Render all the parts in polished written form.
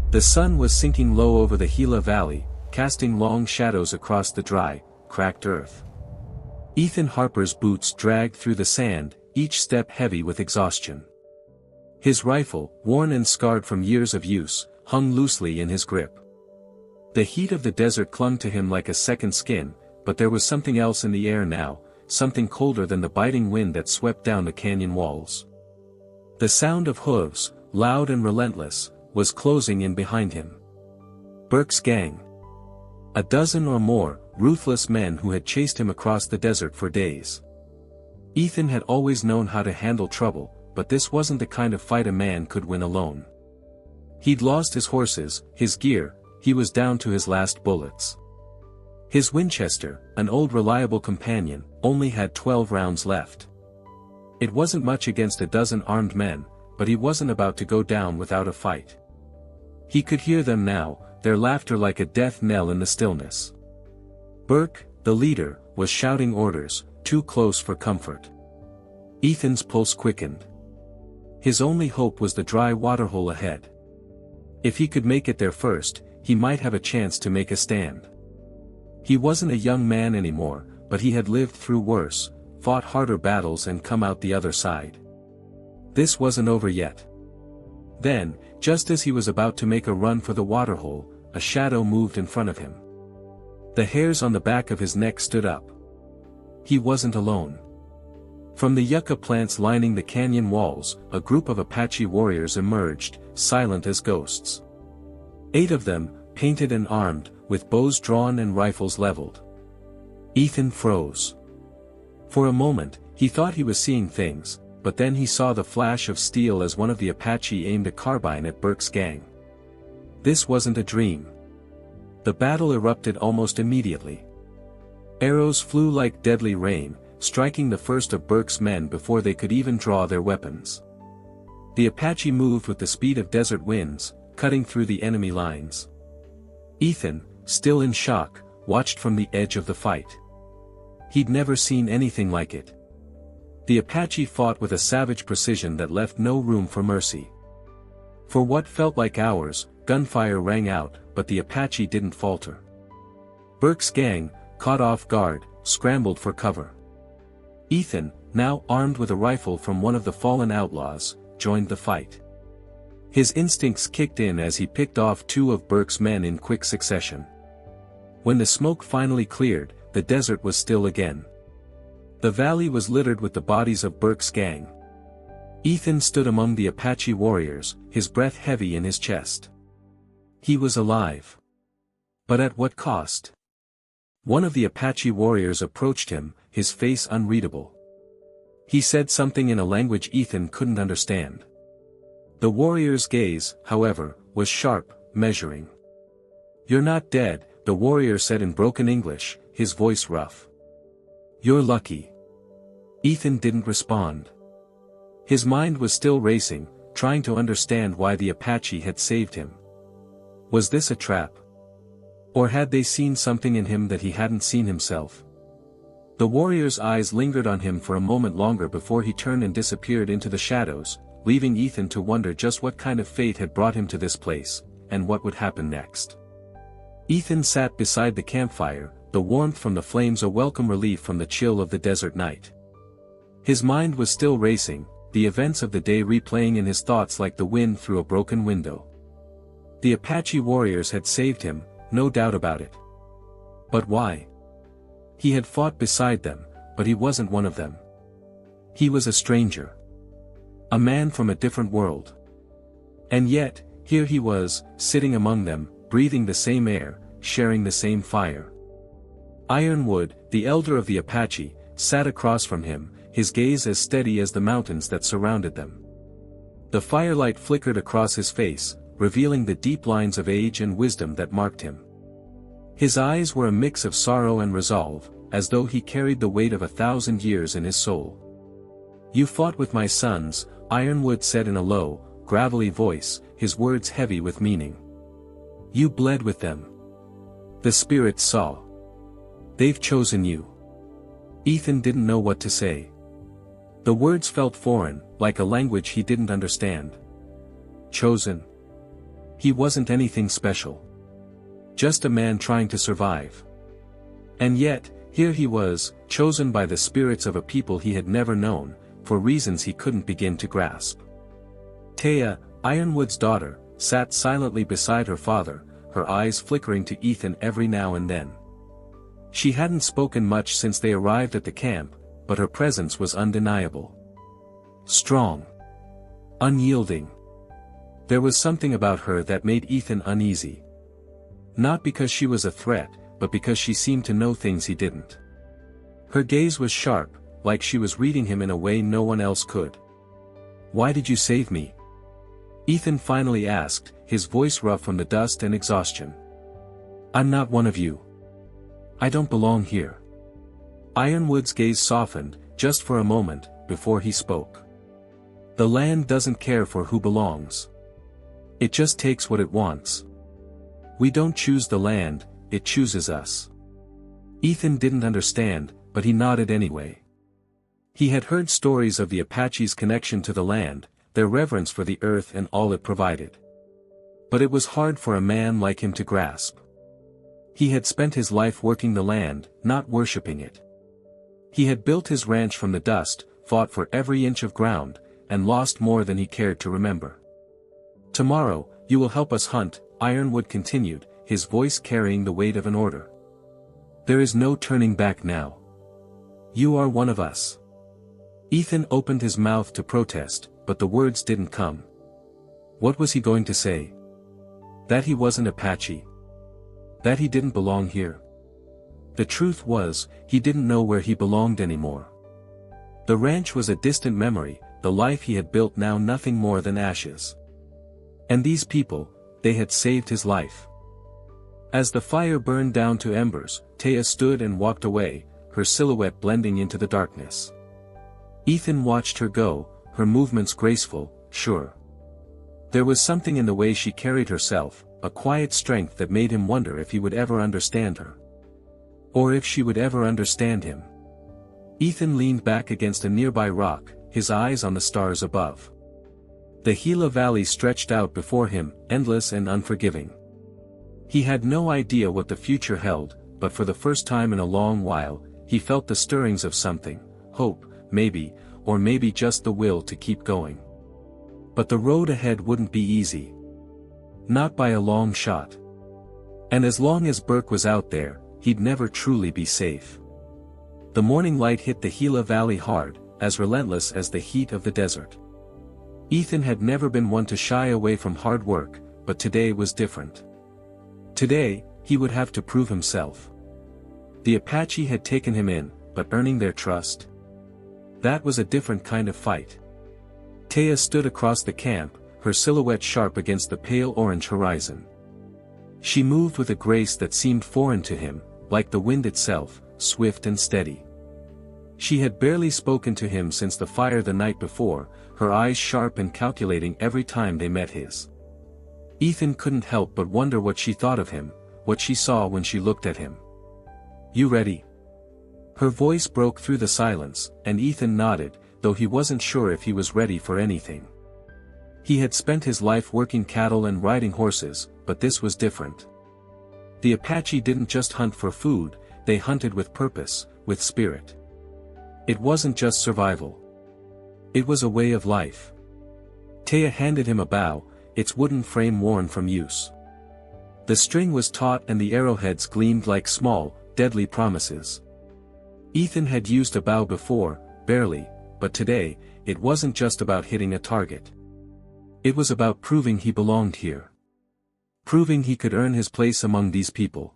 The sun was sinking low over the Gila Valley, casting long shadows across the dry, cracked earth. Ethan Harper's boots dragged through the sand, each step heavy with exhaustion. His rifle, worn and scarred from years of use, hung loosely in his grip. The heat of the desert clung to him like a second skin, but there was something else in the air now, something colder than the biting wind that swept down the canyon walls. The sound of hooves, loud and relentless, was closing in behind him. Burke's gang. A dozen or more, ruthless men who had chased him across the desert for days. Ethan had always known how to handle trouble, but this wasn't the kind of fight a man could win alone. He'd lost his horses, his gear, he was down to his last bullets. His Winchester, an old reliable companion, only had 12 rounds left. It wasn't much against a dozen armed men, but he wasn't about to go down without a fight. He could hear them now, their laughter like a death knell in the stillness. Burke, the leader, was shouting orders, too close for comfort. Ethan's pulse quickened. His only hope was the dry waterhole ahead. If he could make it there first, he might have a chance to make a stand. He wasn't a young man anymore, but he had lived through worse, fought harder battles and come out the other side. This wasn't over yet. Then, just as he was about to make a run for the waterhole, a shadow moved in front of him. The hairs on the back of his neck stood up. He wasn't alone. From the yucca plants lining the canyon walls, a group of Apache warriors emerged, silent as ghosts. 8 of them, painted and armed, with bows drawn and rifles leveled. Ethan froze. For a moment, he thought he was seeing things, but then he saw the flash of steel as one of the Apache aimed a carbine at Burke's gang. This wasn't a dream. The battle erupted almost immediately. Arrows flew like deadly rain, striking the first of Burke's men before they could even draw their weapons. The Apache moved with the speed of desert winds, cutting through the enemy lines. Ethan, still in shock, watched from the edge of the fight. He'd never seen anything like it. The Apache fought with a savage precision that left no room for mercy. For what felt like hours, gunfire rang out, but the Apache didn't falter. Burke's gang, caught off guard, scrambled for cover. Ethan, now armed with a rifle from one of the fallen outlaws, joined the fight. His instincts kicked in as he picked off 2 of Burke's men in quick succession. When the smoke finally cleared, the desert was still again. The valley was littered with the bodies of Burke's gang. Ethan stood among the Apache warriors, his breath heavy in his chest. He was alive. But at what cost? One of the Apache warriors approached him, his face unreadable. He said something in a language Ethan couldn't understand. The warrior's gaze, however, was sharp, measuring. "You're not dead," the warrior said in broken English, his voice rough. "You're lucky." Ethan didn't respond. His mind was still racing, trying to understand why the Apache had saved him. Was this a trap? Or had they seen something in him that he hadn't seen himself? The warrior's eyes lingered on him for a moment longer before he turned and disappeared into the shadows, leaving Ethan to wonder just what kind of fate had brought him to this place, and what would happen next. Ethan sat beside the campfire, the warmth from the flames a welcome relief from the chill of the desert night. His mind was still racing, the events of the day replaying in his thoughts like the wind through a broken window. The Apache warriors had saved him, no doubt about it. But why? He had fought beside them, but he wasn't one of them. He was a stranger. A man from a different world. And yet, here he was, sitting among them, breathing the same air, sharing the same fire. Ironwood, the elder of the Apache, sat across from him, his gaze as steady as the mountains that surrounded them. The firelight flickered across his face, revealing the deep lines of age and wisdom that marked him. His eyes were a mix of sorrow and resolve, as though he carried the weight of 1,000 years in his soul. "You fought with my sons," Ironwood said in a low, gravelly voice, his words heavy with meaning. "You bled with them. The spirits saw. They've chosen you." Ethan didn't know what to say. The words felt foreign, like a language he didn't understand. Chosen? He wasn't anything special. Just a man trying to survive. And yet, here he was, chosen by the spirits of a people he had never known, for reasons he couldn't begin to grasp. Taya, Ironwood's daughter, sat silently beside her father, her eyes flickering to Ethan every now and then. She hadn't spoken much since they arrived at the camp, but her presence was undeniable. Strong. Unyielding. There was something about her that made Ethan uneasy. Not because she was a threat, but because she seemed to know things he didn't. Her gaze was sharp, like she was reading him in a way no one else could. "Why did you save me?" Ethan finally asked, his voice rough from the dust and exhaustion. "I'm not one of you. I don't belong here." Ironwood's gaze softened, just for a moment, before he spoke. "The land doesn't care for who belongs. It just takes what it wants. We don't choose the land, it chooses us." Ethan didn't understand, but he nodded anyway. He had heard stories of the Apache's connection to the land, their reverence for the earth and all it provided. But it was hard for a man like him to grasp. He had spent his life working the land, not worshipping it. He had built his ranch from the dust, fought for every inch of ground, and lost more than he cared to remember. "Tomorrow, you will help us hunt," Ironwood continued, his voice carrying the weight of an order. "There is no turning back now. You are one of us." Ethan opened his mouth to protest, but the words didn't come. What was he going to say? That he wasn't Apache? That he didn't belong here? The truth was, he didn't know where he belonged anymore. The ranch was a distant memory, the life he had built now nothing more than ashes. And these people, they had saved his life. As the fire burned down to embers, Taya stood and walked away, her silhouette blending into the darkness. Ethan watched her go, her movements graceful, sure. There was something in the way she carried herself, a quiet strength that made him wonder if he would ever understand her. Or if she would ever understand him. Ethan leaned back against a nearby rock, his eyes on the stars above. The Gila Valley stretched out before him, endless and unforgiving. He had no idea what the future held, but for the first time in a long while, he felt the stirrings of something, hope, maybe, or maybe just the will to keep going. But the road ahead wouldn't be easy. Not by a long shot. And as long as Burke was out there, he'd never truly be safe. The morning light hit the Gila Valley hard, as relentless as the heat of the desert. Ethan had never been one to shy away from hard work, but today was different. Today, he would have to prove himself. The Apache had taken him in, but earning their trust? That was a different kind of fight. Taya stood across the camp, her silhouette sharp against the pale orange horizon. She moved with a grace that seemed foreign to him, like the wind itself, swift and steady. She had barely spoken to him since the fire the night before, her eyes sharp and calculating every time they met his. Ethan couldn't help but wonder what she thought of him, what she saw when she looked at him. "You ready?" Her voice broke through the silence, and Ethan nodded, though he wasn't sure if he was ready for anything. He had spent his life working cattle and riding horses, but this was different. The Apache didn't just hunt for food, they hunted with purpose, with spirit. It wasn't just survival. It was a way of life. Taya handed him a bow, its wooden frame worn from use. The string was taut and the arrowheads gleamed like small, deadly promises. Ethan had used a bow before, barely, but today, it wasn't just about hitting a target. It was about proving he belonged here. Proving he could earn his place among these people.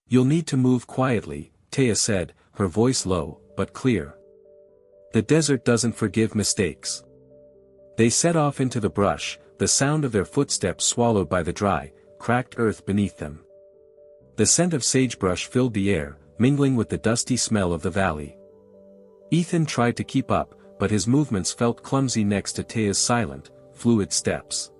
"You'll need to move quietly," Taya said, her voice low, but clear. "The desert doesn't forgive mistakes." They set off into the brush, the sound of their footsteps swallowed by the dry, cracked earth beneath them. The scent of sagebrush filled the air, mingling with the dusty smell of the valley. Ethan tried to keep up, but his movements felt clumsy next to Taya's silent, fluid steps.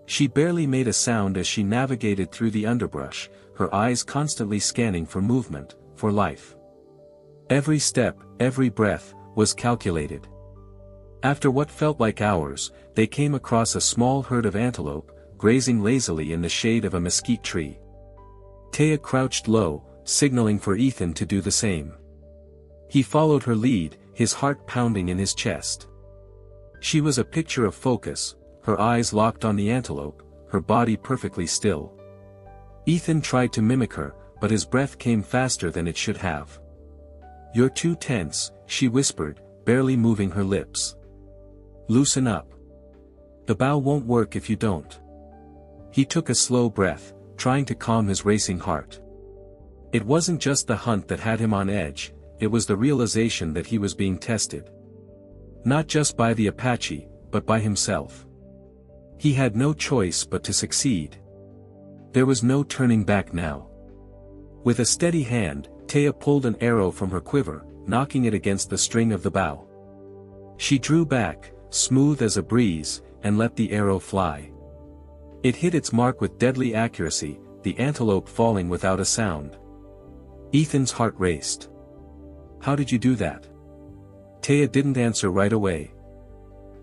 She barely made a sound as she navigated through the underbrush, her eyes constantly scanning for movement, for life. Every step, every breath, was calculated. After what felt like hours, they came across a small herd of antelope, grazing lazily in the shade of a mesquite tree. Taya crouched low, signaling for Ethan to do the same. He followed her lead, his heart pounding in his chest. She was a picture of focus, her eyes locked on the antelope, her body perfectly still. Ethan tried to mimic her, but his breath came faster than it should have. "You're too tense," she whispered, barely moving her lips. "Loosen up. The bow won't work if you don't." He took a slow breath, trying to calm his racing heart. It wasn't just the hunt that had him on edge, it was the realization that he was being tested. Not just by the Apache, but by himself. He had no choice but to succeed. There was no turning back now. With a steady hand, Taya pulled an arrow from her quiver, knocking it against the string of the bow. She drew back, smooth as a breeze, and let the arrow fly. It hit its mark with deadly accuracy, the antelope falling without a sound. Ethan's heart raced. "How did you do that?" Taya didn't answer right away.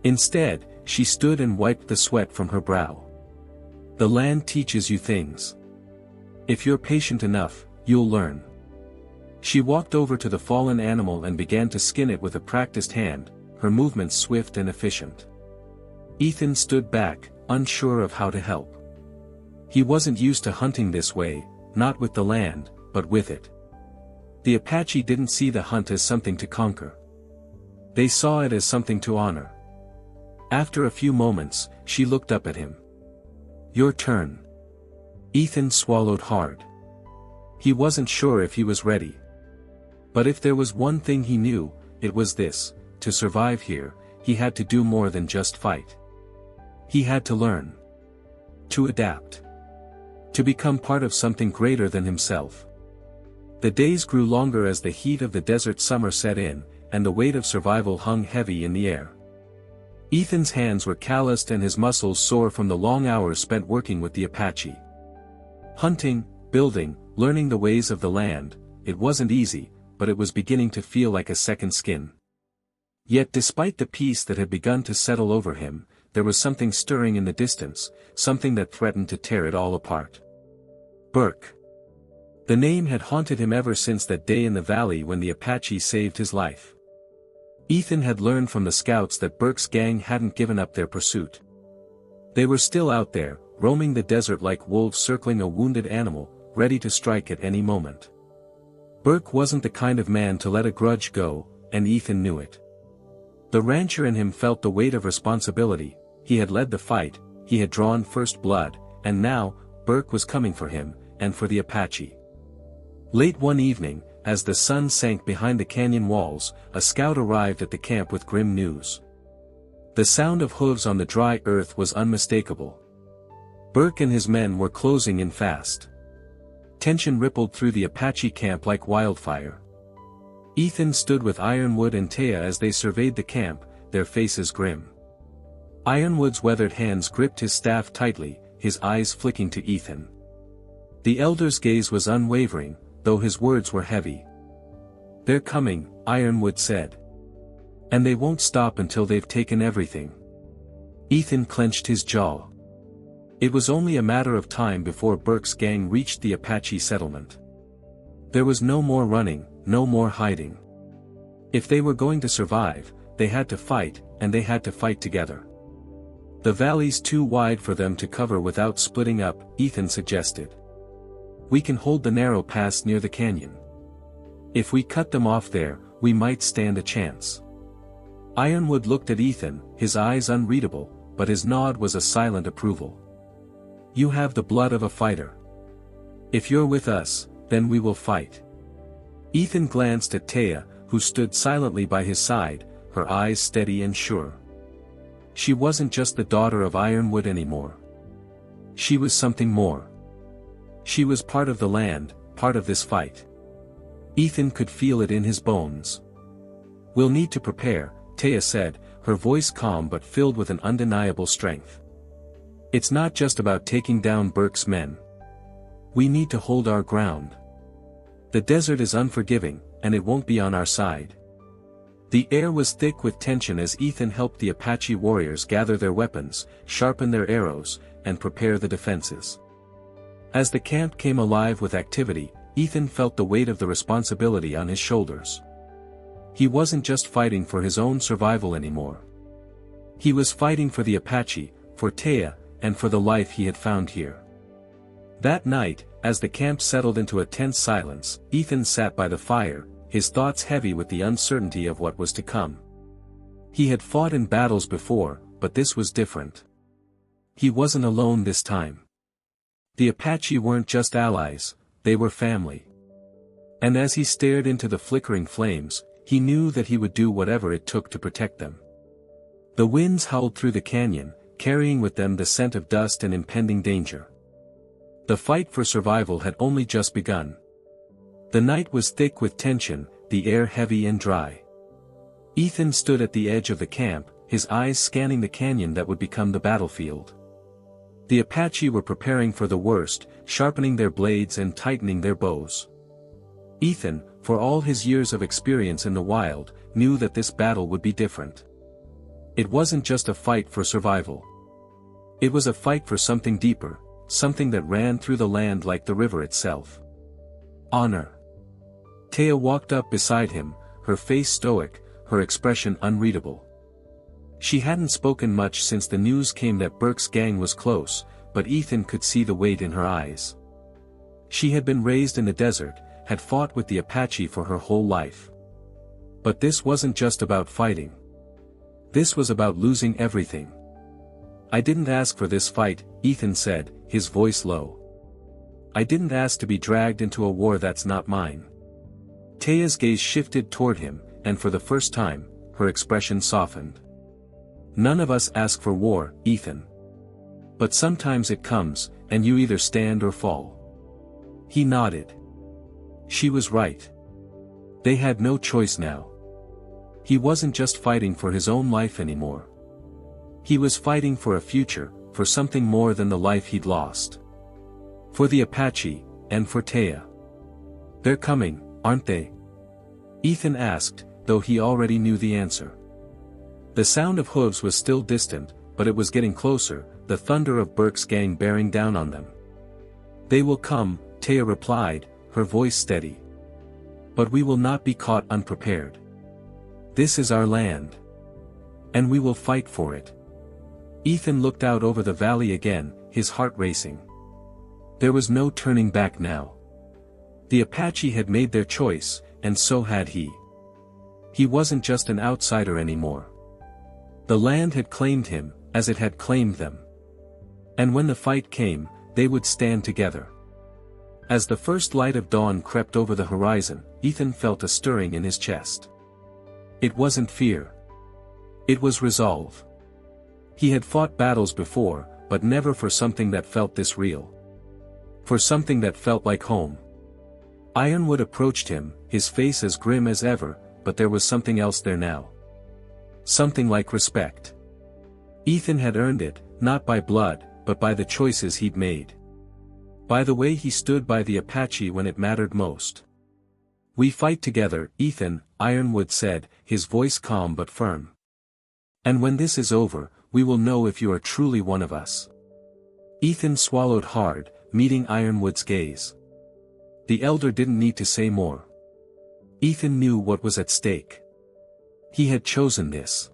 Instead, she stood and wiped the sweat from her brow. "The land teaches you things. If you're patient enough, you'll learn." She walked over to the fallen animal and began to skin it with a practiced hand, her movements swift and efficient. Ethan stood back, unsure of how to help. He wasn't used to hunting this way, not with the land, but with it. The Apache didn't see the hunt as something to conquer. They saw it as something to honor. After a few moments, she looked up at him. "Your turn." Ethan swallowed hard. He wasn't sure if he was ready. But if there was one thing he knew, it was this: to survive here, he had to do more than just fight. He had to learn. To adapt. To become part of something greater than himself. The days grew longer as the heat of the desert summer set in, and the weight of survival hung heavy in the air. Ethan's hands were calloused and his muscles sore from the long hours spent working with the Apache. Hunting, building, learning the ways of the land, it wasn't easy, but it was beginning to feel like a second skin. Yet despite the peace that had begun to settle over him, there was something stirring in the distance, something that threatened to tear it all apart. Burke. The name had haunted him ever since that day in the valley when the Apache saved his life. Ethan had learned from the scouts that Burke's gang hadn't given up their pursuit. They were still out there, roaming the desert like wolves circling a wounded animal, ready to strike at any moment. Burke wasn't the kind of man to let a grudge go, and Ethan knew it. The rancher in him felt the weight of responsibility. He had led the fight, he had drawn first blood, and now, Burke was coming for him, and for the Apache. Late one evening, as the sun sank behind the canyon walls, a scout arrived at the camp with grim news. The sound of hooves on the dry earth was unmistakable. Burke and his men were closing in fast. Tension rippled through the Apache camp like wildfire. Ethan stood with Ironwood and Taya as they surveyed the camp, their faces grim. Ironwood's weathered hands gripped his staff tightly, his eyes flicking to Ethan. The elder's gaze was unwavering, though his words were heavy. "They're coming," Ironwood said. "And they won't stop until they've taken everything." Ethan clenched his jaw. It was only a matter of time before Burke's gang reached the Apache settlement. There was no more running, no more hiding. If they were going to survive, they had to fight, and they had to fight together. "The valley's too wide for them to cover without splitting up," Ethan suggested. "We can hold the narrow pass near the canyon. If we cut them off there, we might stand a chance." Ironwood looked at Ethan, his eyes unreadable, but his nod was a silent approval. "You have the blood of a fighter. If you're with us, then we will fight." Ethan glanced at Taya, who stood silently by his side, her eyes steady and sure. She wasn't just the daughter of Ironwood anymore. She was something more. She was part of the land, part of this fight. Ethan could feel it in his bones. "We'll need to prepare," Taya said, her voice calm but filled with an undeniable strength. "It's not just about taking down Burke's men. We need to hold our ground. The desert is unforgiving, and it won't be on our side. The air was thick with tension as Ethan helped the Apache warriors gather their weapons, sharpen their arrows, and prepare the defenses. As the camp came alive with activity, Ethan felt the weight of the responsibility on his shoulders. He wasn't just fighting for his own survival anymore. He was fighting for the Apache, for Taya, and for the life he had found here. That night, as the camp settled into a tense silence, Ethan sat by the fire, his thoughts heavy with the uncertainty of what was to come. He had fought in battles before, but this was different. He wasn't alone this time. The Apache weren't just allies, they were family. And as he stared into the flickering flames, he knew that he would do whatever it took to protect them. The winds howled through the canyon, carrying with them the scent of dust and impending danger. The fight for survival had only just begun. The night was thick with tension, the air heavy and dry. Ethan stood at the edge of the camp, his eyes scanning the canyon that would become the battlefield. The Apache were preparing for the worst, sharpening their blades and tightening their bows. Ethan, for all his years of experience in the wild, knew that this battle would be different. It wasn't just a fight for survival. It was a fight for something deeper, something that ran through the land like the river itself. Honor. Taya walked up beside him, her face stoic, her expression unreadable. She hadn't spoken much since the news came that Burke's gang was close, but Ethan could see the weight in her eyes. She had been raised in the desert, had fought with the Apache for her whole life. But this wasn't just about fighting. This was about losing everything. I didn't ask for this fight, Ethan said, his voice low. I didn't ask to be dragged into a war that's not mine. Taya's gaze shifted toward him, and for the first time, her expression softened. None of us ask for war, Ethan. But sometimes it comes, and you either stand or fall. He nodded. She was right. They had no choice now. He wasn't just fighting for his own life anymore. He was fighting for a future, for something more than the life he'd lost. For the Apache, and for Taya. They're coming, aren't they? Ethan asked, though he already knew the answer. The sound of hooves was still distant, but it was getting closer, the thunder of Burke's gang bearing down on them. They will come, Taya replied, her voice steady. But we will not be caught unprepared. This is our land. And we will fight for it. Ethan looked out over the valley again, his heart racing. There was no turning back now. The Apache had made their choice, and so had he. He wasn't just an outsider anymore. The land had claimed him, as it had claimed them. And when the fight came, they would stand together. As the first light of dawn crept over the horizon, Ethan felt a stirring in his chest. It wasn't fear. It was resolve. He had fought battles before, but never for something that felt this real. For something that felt like home. Ironwood approached him, his face as grim as ever, but there was something else there now. Something like respect. Ethan had earned it, not by blood, but by the choices he'd made. By the way he stood by the Apache when it mattered most. We fight together, Ethan, Ironwood said, his voice calm but firm. And when this is over, we will know if you are truly one of us. Ethan swallowed hard, meeting Ironwood's gaze. The elder didn't need to say more. Ethan knew what was at stake. He had chosen this.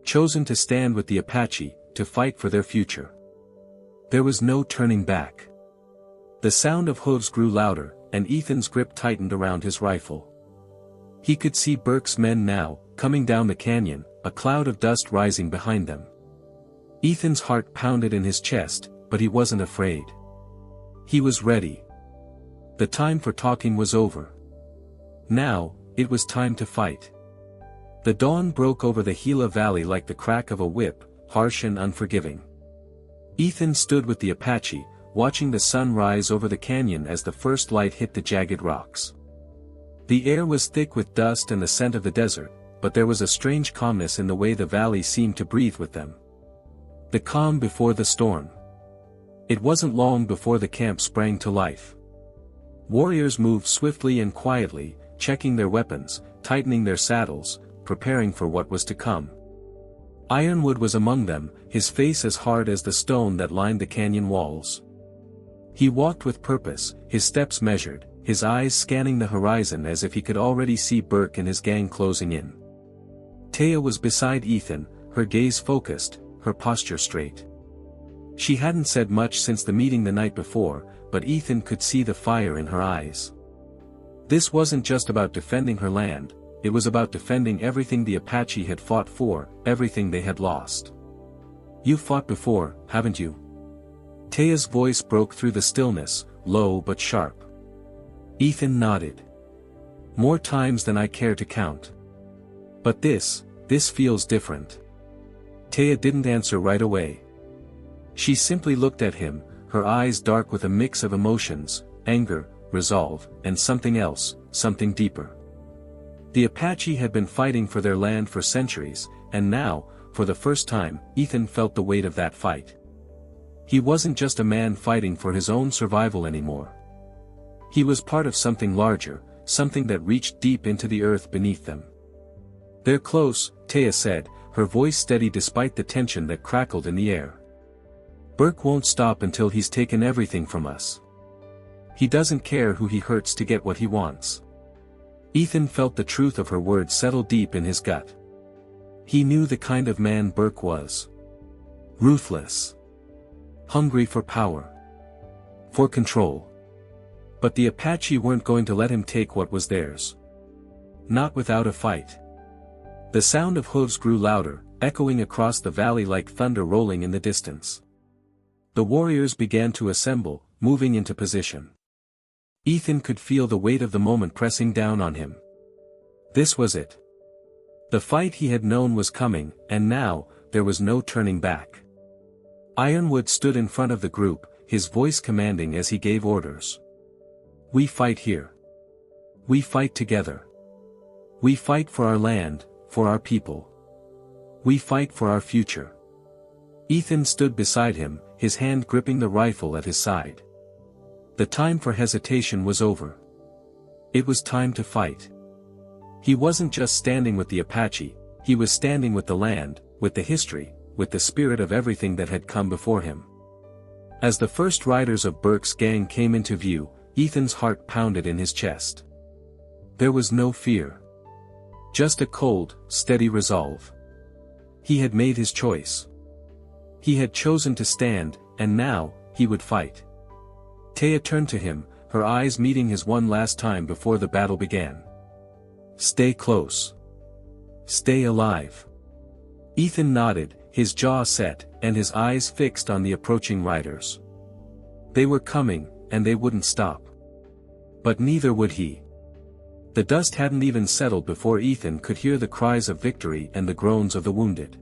Chosen to stand with the Apache, to fight for their future. There was no turning back. The sound of hooves grew louder, and Ethan's grip tightened around his rifle. He could see Burke's men now, coming down the canyon, a cloud of dust rising behind them. Ethan's heart pounded in his chest, but he wasn't afraid. He was ready. The time for talking was over. Now, it was time to fight. The dawn broke over the Gila Valley like the crack of a whip, harsh and unforgiving. Ethan stood with the Apache, watching the sun rise over the canyon as the first light hit the jagged rocks. The air was thick with dust and the scent of the desert, but there was a strange calmness in the way the valley seemed to breathe with them. The calm before the storm. It wasn't long before the camp sprang to life. Warriors moved swiftly and quietly, checking their weapons, tightening their saddles, preparing for what was to come. Ironwood was among them, his face as hard as the stone that lined the canyon walls. He walked with purpose, his steps measured, his eyes scanning the horizon as if he could already see Burke and his gang closing in. Taya was beside Ethan, her gaze focused, her posture straight. She hadn't said much since the meeting the night before, but Ethan could see the fire in her eyes. This wasn't just about defending her land, it was about defending everything the Apache had fought for, everything they had lost. "You've fought before, haven't you?" Taya's voice broke through the stillness, low but sharp. Ethan nodded. "More times than I care to count. But this feels different." Taya didn't answer right away. She simply looked at him, her eyes dark with a mix of emotions, anger, resolve, and something else, something deeper. The Apache had been fighting for their land for centuries, and now, for the first time, Ethan felt the weight of that fight. He wasn't just a man fighting for his own survival anymore. He was part of something larger, something that reached deep into the earth beneath them. "They're close," Taya said, her voice steady despite the tension that crackled in the air. "Burke won't stop until he's taken everything from us. He doesn't care who he hurts to get what he wants." Ethan felt the truth of her words settle deep in his gut. He knew the kind of man Burke was. Ruthless. Hungry for power. For control. But the Apache weren't going to let him take what was theirs. Not without a fight. The sound of hooves grew louder, echoing across the valley like thunder rolling in the distance. The warriors began to assemble, moving into position. Ethan could feel the weight of the moment pressing down on him. This was it. The fight he had known was coming, and now, there was no turning back. Ironwood stood in front of the group, his voice commanding as he gave orders. "We fight here. We fight together. We fight for our land, for our people. We fight for our future." Ethan stood beside him, his hand gripping the rifle at his side. The time for hesitation was over. It was time to fight. He wasn't just standing with the Apache, he was standing with the land, with the history, with the spirit of everything that had come before him. As the first riders of Burke's gang came into view, Ethan's heart pounded in his chest. There was no fear. Just a cold, steady resolve. He had made his choice. He had chosen to stand, and now, he would fight. Taya turned to him, her eyes meeting his one last time before the battle began. "Stay close. Stay alive." Ethan nodded, his jaw set, and his eyes fixed on the approaching riders. They were coming, and they wouldn't stop. But neither would he. The dust hadn't even settled before Ethan could hear the cries of victory and the groans of the wounded.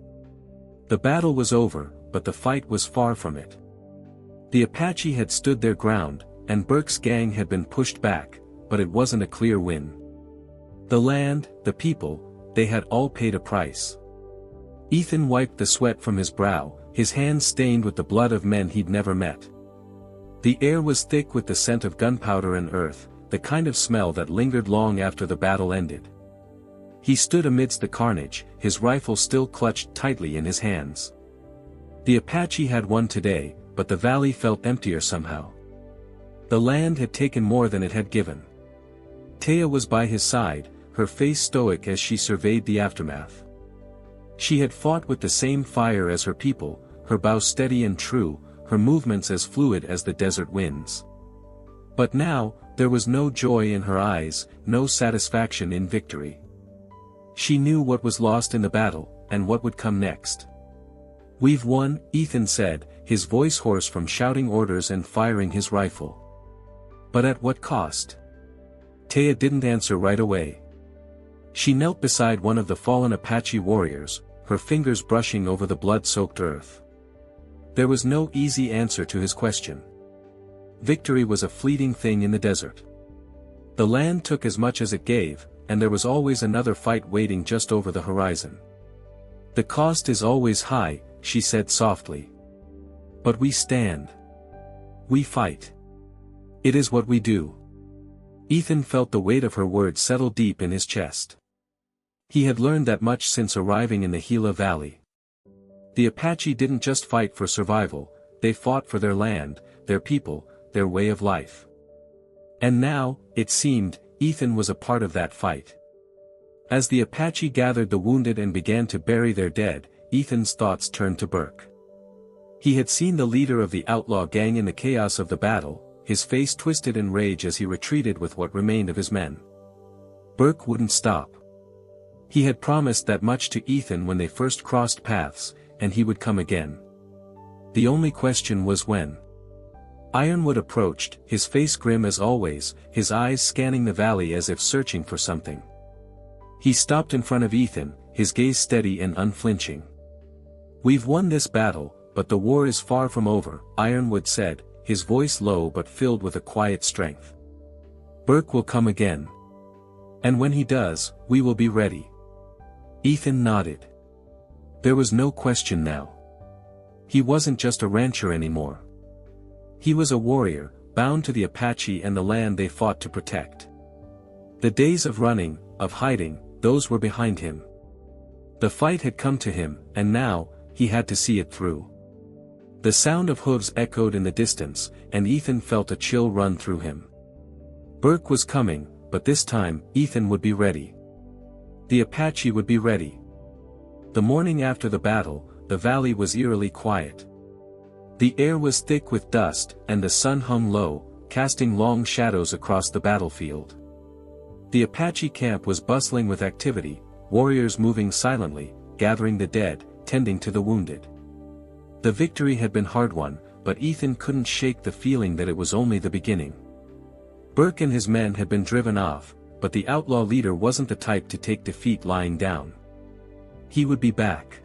The battle was over, but the fight was far from it. The Apache had stood their ground, and Burke's gang had been pushed back, but it wasn't a clear win. The land, the people, they had all paid a price. Ethan wiped the sweat from his brow, his hands stained with the blood of men he'd never met. The air was thick with the scent of gunpowder and earth, the kind of smell that lingered long after the battle ended. He stood amidst the carnage, his rifle still clutched tightly in his hands. The Apache had won today, but the valley felt emptier somehow. The land had taken more than it had given. Taya was by his side, her face stoic as she surveyed the aftermath. She had fought with the same fire as her people, her bow steady and true, her movements as fluid as the desert winds. But now, there was no joy in her eyes, no satisfaction in victory. She knew what was lost in the battle, and what would come next. "We've won," Ethan said, his voice hoarse from shouting orders and firing his rifle. "But at what cost?" Taya didn't answer right away. She knelt beside one of the fallen Apache warriors, her fingers brushing over the blood-soaked earth. There was no easy answer to his question. Victory was a fleeting thing in the desert. The land took as much as it gave, and there was always another fight waiting just over the horizon. "The cost is always high," she said softly. "But we stand. We fight. It is what we do." Ethan felt the weight of her words settle deep in his chest. He had learned that much since arriving in the Gila Valley. The Apache didn't just fight for survival, they fought for their land, their people, their way of life. And now, it seemed, Ethan was a part of that fight. As the Apache gathered the wounded and began to bury their dead, Ethan's thoughts turned to Burke. He had seen the leader of the outlaw gang in the chaos of the battle, his face twisted in rage as he retreated with what remained of his men. Burke wouldn't stop. He had promised that much to Ethan when they first crossed paths, and he would come again. The only question was when. Ironwood approached, his face grim as always, his eyes scanning the valley as if searching for something. He stopped in front of Ethan, his gaze steady and unflinching. "We've won this battle, but the war is far from over," Ironwood said, his voice low but filled with a quiet strength. "Burke will come again. And when he does, we will be ready." Ethan nodded. There was no question now. He wasn't just a rancher anymore. He was a warrior, bound to the Apache and the land they fought to protect. The days of running, of hiding, those were behind him. The fight had come to him, and now, he had to see it through. The sound of hooves echoed in the distance, and Ethan felt a chill run through him. Burke was coming, but this time, Ethan would be ready. The Apache would be ready. The morning after the battle, the valley was eerily quiet. The air was thick with dust, and the sun hung low, casting long shadows across the battlefield. The Apache camp was bustling with activity, warriors moving silently, gathering the dead, tending to the wounded. The victory had been hard-won, but Ethan couldn't shake the feeling that it was only the beginning. Burke and his men had been driven off, but the outlaw leader wasn't the type to take defeat lying down. He would be back.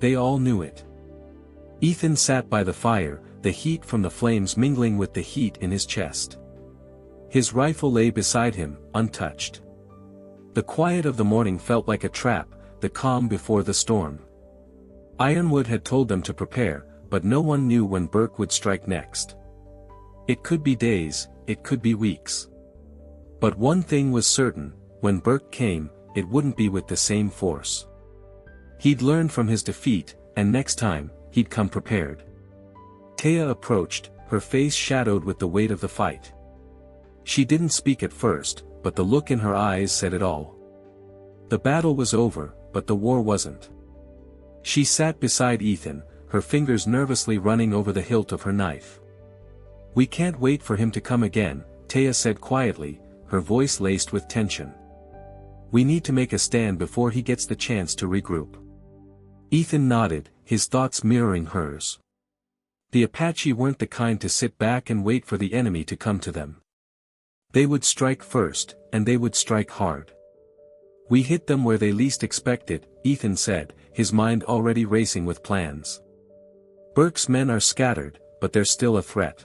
They all knew it. Ethan sat by the fire, the heat from the flames mingling with the heat in his chest. His rifle lay beside him, untouched. The quiet of the morning felt like a trap, the calm before the storm. Ironwood had told them to prepare, but no one knew when Burke would strike next. It could be days, it could be weeks. But one thing was certain, when Burke came, it wouldn't be with the same force. He'd learned from his defeat, and next time, he'd come prepared. Taya approached, her face shadowed with the weight of the fight. She didn't speak at first, but the look in her eyes said it all. The battle was over, but the war wasn't. She sat beside Ethan, her fingers nervously running over the hilt of her knife. "We can't wait for him to come again," Taya said quietly, her voice laced with tension. "We need to make a stand before he gets the chance to regroup." Ethan nodded, his thoughts mirroring hers. The Apache weren't the kind to sit back and wait for the enemy to come to them. They would strike first, and they would strike hard. "We hit them where they least expected," Ethan said, his mind already racing with plans. "Burke's men are scattered, but they're still a threat.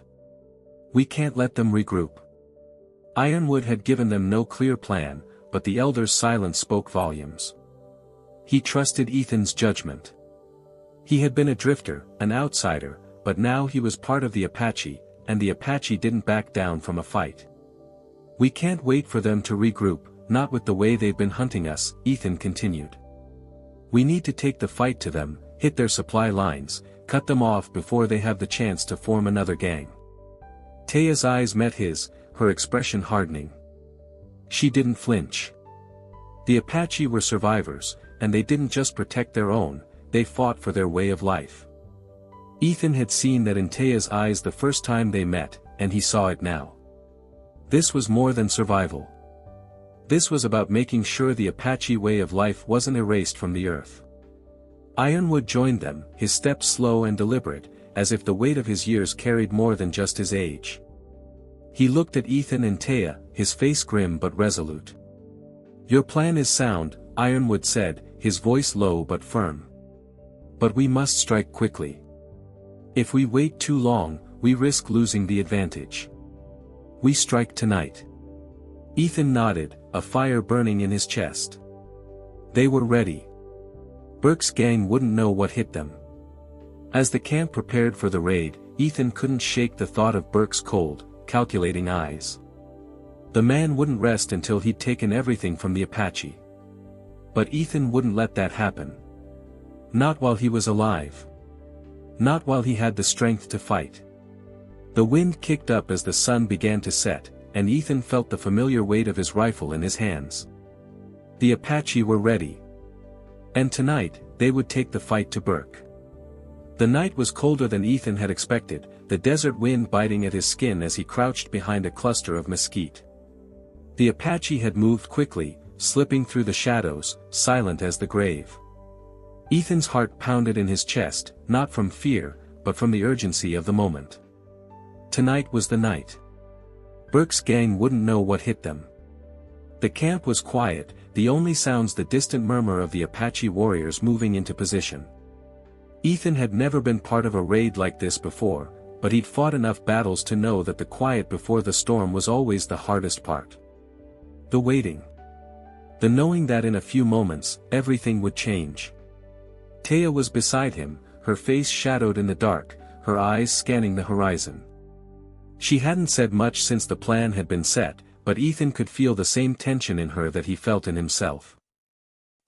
We can't let them regroup." Ironwood had given them no clear plan, but the elder's silence spoke volumes. He trusted Ethan's judgment. He had been a drifter, an outsider, but now he was part of the Apache, and the Apache didn't back down from a fight. "We can't wait for them to regroup, not with the way they've been hunting us," Ethan continued. "We need to take the fight to them, hit their supply lines, cut them off before they have the chance to form another gang." Taya's eyes met his, her expression hardening. She didn't flinch. The Apache were survivors, and they didn't just protect their own, they fought for their way of life. Ethan had seen that in Taya's eyes the first time they met, and he saw it now. This was more than survival. This was about making sure the Apache way of life wasn't erased from the earth. Ironwood joined them, his steps slow and deliberate, as if the weight of his years carried more than just his age. He looked at Ethan and Taya, his face grim but resolute. "Your plan is sound," Ironwood said, his voice low but firm. "But we must strike quickly. If we wait too long, we risk losing the advantage. We strike tonight." Ethan nodded, a fire burning in his chest. They were ready. Burke's gang wouldn't know what hit them. As the camp prepared for the raid, Ethan couldn't shake the thought of Burke's cold, calculating eyes. The man wouldn't rest until he'd taken everything from the Apache. But Ethan wouldn't let that happen. Not while he was alive. Not while he had the strength to fight. The wind kicked up as the sun began to set, and Ethan felt the familiar weight of his rifle in his hands. The Apache were ready. And tonight, they would take the fight to Burke. The night was colder than Ethan had expected, the desert wind biting at his skin as he crouched behind a cluster of mesquite. The Apache had moved quickly, slipping through the shadows, silent as the grave. Ethan's heart pounded in his chest, not from fear, but from the urgency of the moment. Tonight was the night. Burke's gang wouldn't know what hit them. The camp was quiet, the only sounds the distant murmur of the Apache warriors moving into position. Ethan had never been part of a raid like this before, but he'd fought enough battles to know that the quiet before the storm was always the hardest part. The waiting. The knowing that in a few moments, everything would change. Taya was beside him, her face shadowed in the dark, her eyes scanning the horizon. She hadn't said much since the plan had been set, but Ethan could feel the same tension in her that he felt in himself.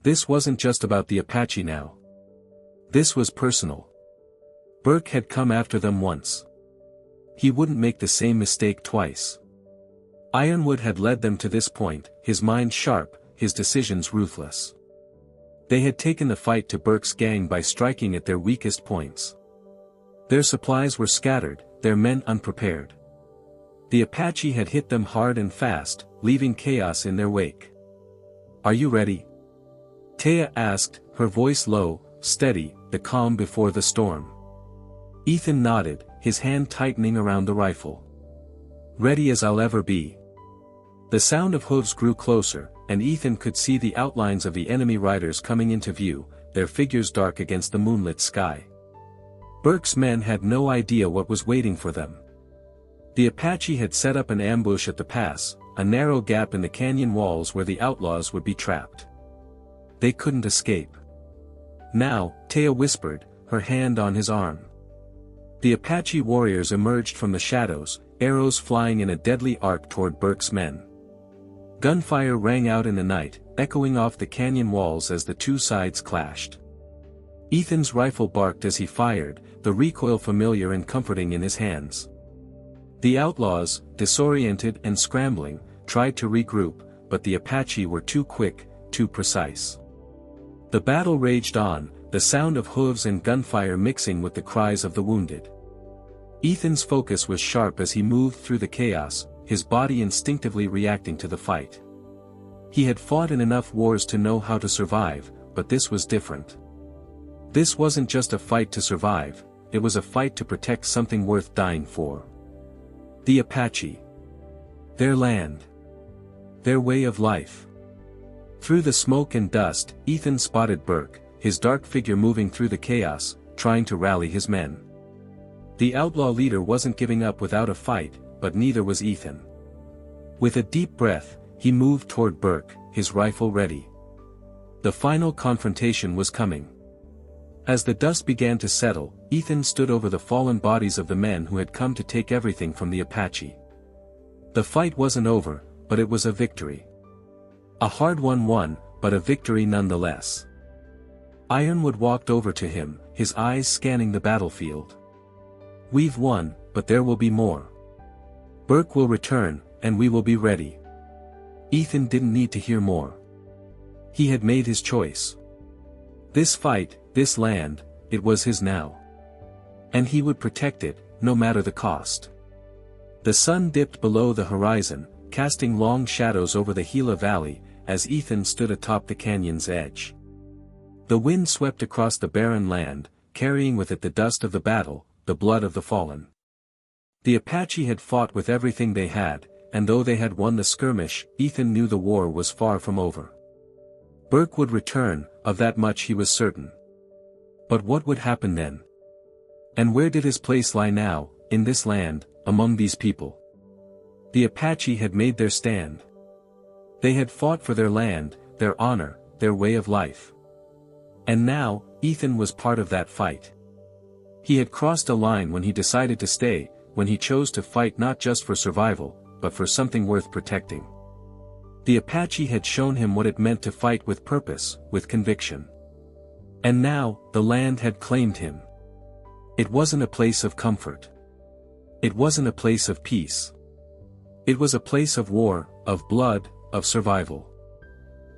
This wasn't just about the Apache now. This was personal. Burke had come after them once. He wouldn't make the same mistake twice. Ironwood had led them to this point, his mind sharp, his decisions ruthless. They had taken the fight to Burke's gang by striking at their weakest points. Their supplies were scattered, their men unprepared. The Apache had hit them hard and fast, leaving chaos in their wake. "Are you ready?" Taya asked, her voice low, steady, the calm before the storm. Ethan nodded, his hand tightening around the rifle. "Ready as I'll ever be." The sound of hooves grew closer, and Ethan could see the outlines of the enemy riders coming into view, their figures dark against the moonlit sky. Burke's men had no idea what was waiting for them. The Apache had set up an ambush at the pass, a narrow gap in the canyon walls where the outlaws would be trapped. They couldn't escape. "Now," Taya whispered, her hand on his arm. The Apache warriors emerged from the shadows, arrows flying in a deadly arc toward Burke's men. Gunfire rang out in the night, echoing off the canyon walls as the two sides clashed. Ethan's rifle barked as he fired, the recoil familiar and comforting in his hands. The outlaws, disoriented and scrambling, tried to regroup, but the Apache were too quick, too precise. The battle raged on, the sound of hooves and gunfire mixing with the cries of the wounded. Ethan's focus was sharp as he moved through the chaos, his body instinctively reacting to the fight. He had fought in enough wars to know how to survive, but this was different. This wasn't just a fight to survive, it was a fight to protect something worth dying for. The Apache. Their land. Their way of life. Through the smoke and dust, Ethan spotted Burke, his dark figure moving through the chaos, trying to rally his men. The outlaw leader wasn't giving up without a fight, but neither was Ethan. With a deep breath, he moved toward Burke, his rifle ready. The final confrontation was coming. As the dust began to settle, Ethan stood over the fallen bodies of the men who had come to take everything from the Apache. The fight wasn't over, but it was a victory. A hard-won one, but a victory nonetheless. Ironwood walked over to him, his eyes scanning the battlefield. "We've won, but there will be more. Burke will return, and we will be ready." Ethan didn't need to hear more. He had made his choice. This fight, this land, it was his now. And he would protect it, no matter the cost. The sun dipped below the horizon, casting long shadows over the Gila Valley, as Ethan stood atop the canyon's edge. The wind swept across the barren land, carrying with it the dust of the battle, the blood of the fallen. The Apache had fought with everything they had, and though they had won the skirmish, Ethan knew the war was far from over. Burke would return, of that much he was certain. But what would happen then? And where did his place lie now, in this land, among these people? The Apache had made their stand. They had fought for their land, their honor, their way of life. And now, Ethan was part of that fight. He had crossed a line when he decided to stay, when he chose to fight not just for survival, but for something worth protecting. The Apache had shown him what it meant to fight with purpose, with conviction. And now, the land had claimed him. It wasn't a place of comfort. It wasn't a place of peace. It was a place of war, of blood, of survival.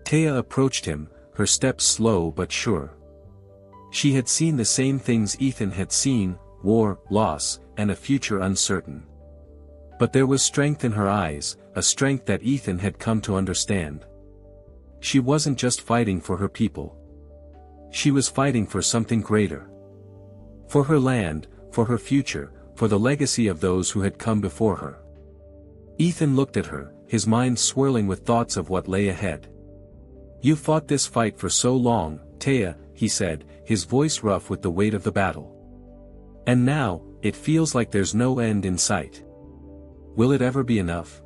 Taya approached him, her steps slow but sure. She had seen the same things Ethan had seen: war, loss, and a future uncertain. But there was strength in her eyes, a strength that Ethan had come to understand. She wasn't just fighting for her people. She was fighting for something greater. For her land, for her future, for the legacy of those who had come before her. Ethan looked at her, his mind swirling with thoughts of what lay ahead. "You fought this fight for so long, Taya," he said, his voice rough with the weight of the battle. "And now, it feels like there's no end in sight. Will it ever be enough?"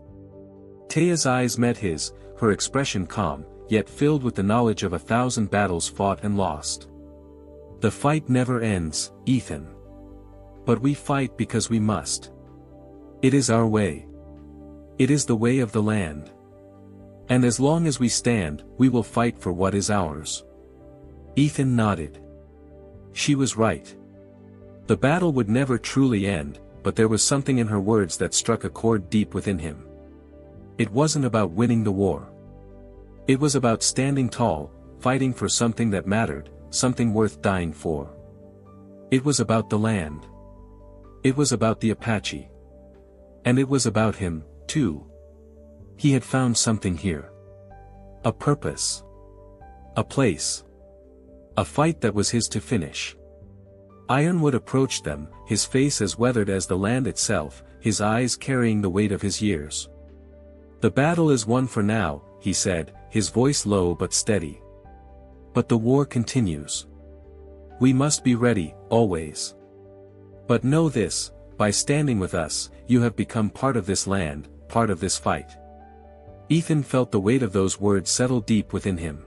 Taya's eyes met his, her expression calm, yet filled with the knowledge of 1,000 battles fought and lost. "The fight never ends, Ethan. But we fight because we must. It is our way. It is the way of the land. And as long as we stand, we will fight for what is ours." Ethan nodded. She was right. The battle would never truly end, but there was something in her words that struck a chord deep within him. It wasn't about winning the war. It was about standing tall, fighting for something that mattered, something worth dying for. It was about the land. It was about the Apache. And it was about him, too. He had found something here. A purpose. A place. A fight that was his to finish. Ironwood approached them, his face as weathered as the land itself, his eyes carrying the weight of his years. "The battle is won for now," he said, his voice low but steady. "But the war continues. We must be ready, always. But know this, by standing with us, you have become part of this land, part of this fight." Ethan felt the weight of those words settle deep within him.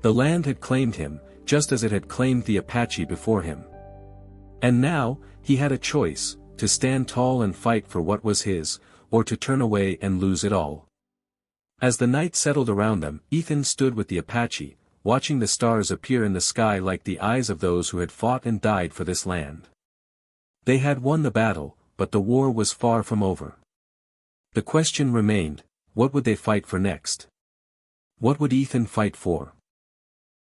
The land had claimed him, just as it had claimed the Apache before him. And now, he had a choice, to stand tall and fight for what was his, or to turn away and lose it all. As the night settled around them, Ethan stood with the Apache, watching the stars appear in the sky like the eyes of those who had fought and died for this land. They had won the battle, but the war was far from over. The question remained, what would they fight for next? What would Ethan fight for?